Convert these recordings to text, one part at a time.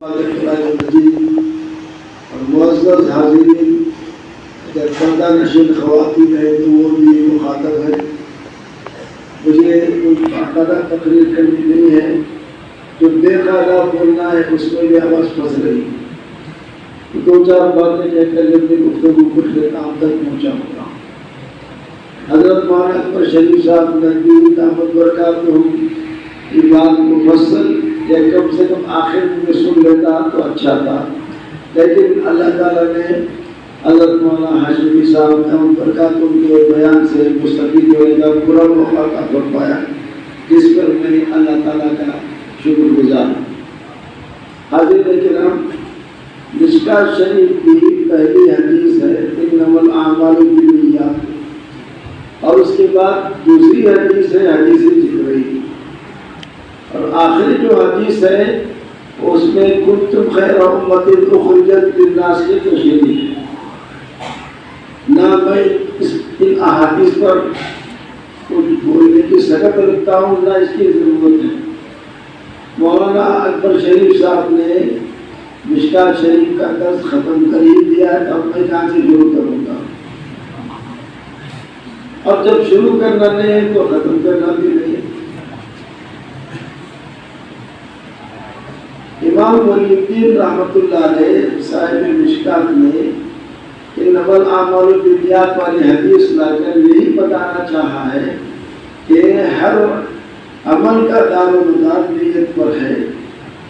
اور معزز حاضرین، اگر پردہ نشین خواتین ہیں تو وہ بھی مخاطب ہے۔ مجھے کوئی باقاعدہ تقریر کرنی نہیں ہے، جو بے قاعدہ بولنا ہے اس میں بھی آواز پھنس رہی ہے، دو چار باتیں کہہ کر اپنی گفتگو کو اختتام تک پہنچا ہوگا۔ حضرت مولانا اکبر شریف صاحب ندوی دامت برکاتہم کی بات مفصل یا کم سے کم آخر میں سن لیتا تو اچھا تھا، لیکن اللہ تعالیٰ نے حضرت مولانا ہاشمی صاحب دامت برکاتہم کے بیان سے مستفید ہونے کا پورا موقع عطا پایا، جس پر میں اللہ تعالیٰ کا شکر گزار ہوں۔ حاضرین کرام، مشکوٰۃ شریف کی پہلی حدیث ہے انما الاعمال بالنیات، اور اس کے بعد دوسری حدیث ہے حدیث جبرائیل، اور آخری جو حدیث ہے اس میں کنتم خیر امۃ اخرجت للناس کی تشریح ہے۔ نہ میں ان احادیث پر کچھ بولنے کی سبق رکھتا ہوں، نہ اس کی ضرورت ہے۔ مولانا اکبر شریف صاحب نے مشکوٰۃ شریف کا درس ختم کر ہی دیا ہے، اب میں کہاں سے شروع کروں گا؟ اور جب شروع کرنا نہیں ہے تو ختم کرنا بھی نہیں ہے۔ امام ولی الدین رحمۃ اللہ علیہ صاحب مشکوٰۃ نے انما الاعمال بالنیات والی حدیث لا کر یہی بتانا چاہا ہے کہ ہر عمل کا دار و مدار نیت پر ہے،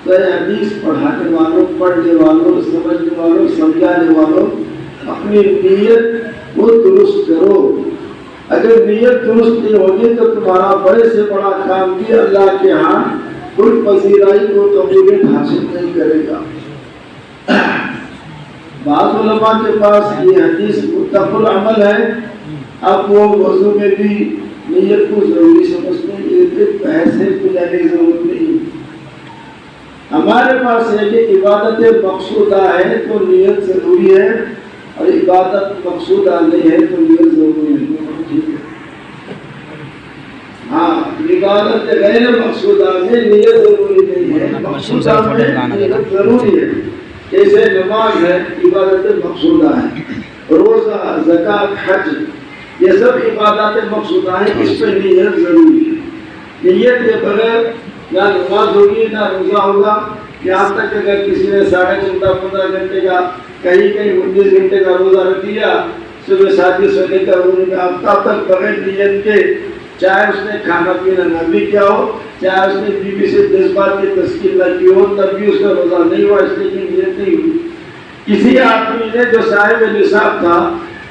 تو یہ حدیث پڑھانے والوں، پڑھنے والوں، سمجھنے والوں، سمجھانے والوں اپنی نیت کو درست کرو۔ اگر نیت درست نہیں ہوگی تو تمہارا بڑے سے بڑا کام بھی اللہ کے ہاں کل پذیرائی کو قبولیت حاصل نہیں کرے گا۔ بعض علماء کے پاس یہ حدیث متفق العمل ہے، اب وہ وضو میں بھی نیت کو ضروری سمجھتے ہیں، ایک بحث ہے، کوئی جانے کی ضرورت نہیں۔ ہمارے پاس ہے کہ عبادت مقصودہ ہے تو نیت ضروری ہے، اور عبادت مقصودہ نہیں ہے تو نیت ضروری نہیں۔ ہاں، عبادت غیر مقصودہ میں نیت ضروری نہیں ہے، مقصودہ میں نیت ضروری ہے۔ جیسے نماز ہے عبادت مقصودہ ہے، روزہ، زکوٰۃ، حج، یہ سب عبادات مقصودہ ہیں، اس پہ نیت ضروری ہے۔ نیت کے بغیر نہ نماز ہوگی نہ روزہ ہوگا۔ یہاں تک اگر کسی نے 14.5-15 گھنٹے کا کہیں 19 گھنٹے کا روزہ رکھ دیا، صبح 7 سونے کا روزہ کا تب تک بغیر نیت کے، چاہے اس نے کھانا پینا نہ بھی کیا ہو، چاہے اس نے بیوی سے 10 بار کی تذکیر نہ کی ہو، تب بھی اس کا روزہ نہیں ہوا، اس لیے نیت نہیں ہوئی۔ کسی آدمی نے جو صاحب نصاب تھا،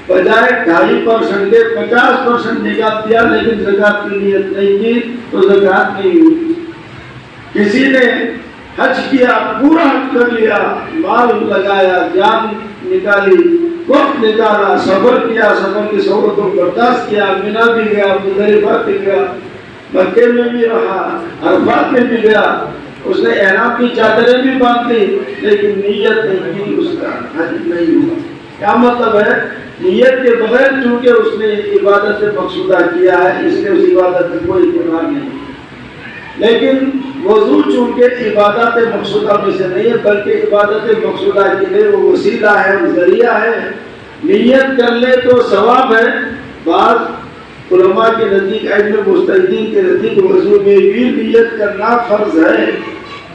بجائے 2.5% کے 50% نکال دیا، لیکن زکوٰۃ کی نیت نہیں کی تو زکوٰۃ نہیں ہوئی۔ کسی نے حج کیا، پورا حج کر لیا، مال لگایا، جان نکالی، وقت نکالا، صبر کیا، صبر کی صحبتوں برداشت کیا، مینا بھی گیا، مزدلفہ بھی گیا، مکے میں بھی رہا، عرفات میں بھی گیا، اس نے احرام کی چادریں بھی باندھ لی، لیکن نیت نہیں کی، اس کا حج نہیں ہوا۔ کیا مطلب ہے؟ نیت کے بغیر چونکہ اس نے عبادت مقصودہ کیا ہے، اس لیے اس عبادت میں کوئی اعتبار نہیں۔ لیکن وضو چونکہ عبادت مقصودہ میں سے نہیں ہے، بلکہ عبادت مقصودہ کے لیے وہ وسیلہ ہے، ذریعہ ہے۔ نیت کر لے تو ثواب ہے۔ بعض علماء کے نزدیک، علم مجتہدین کے نزدیک وضو میں بھی نیت کرنا فرض ہے،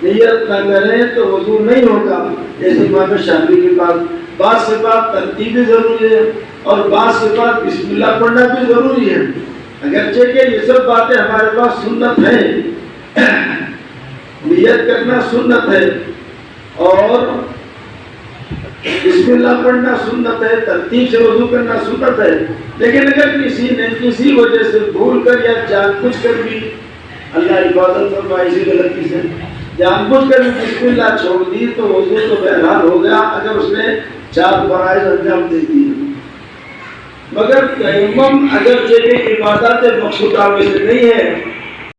نیت نہ کریں تو وضو نہیں ہوگا۔ جیسے امام شافعی کے پاس بعض صفات ترتیبی ضروری ہے، اور بعض صفات بسم اللہ پڑھنا بھی ضروری ہے، اگرچہ کہ یہ سب باتیں ہمارے پاس سنت ہیں۔ نیت کرنا سنت ہے، اور بسم اللہ پڑھنا سنت ہے، ترتیب سے وضو کرنا سنت ہے۔ لیکن اگر کسی نے کسی وجہ سے بھول کر یا جان بوجھ کر بھی، اللہ حفاظت فرمائے اسی غلطی سے، جان بوجھ کر بھی بسم اللہ چھوڑ دی تو وضو تو بہرحال ہو گیا، اگر اس نے 4 فرائض انجام دے دیے۔ مگر تیمم اگر جگہ عبادت مقصودہ میں سے نہیں ہے،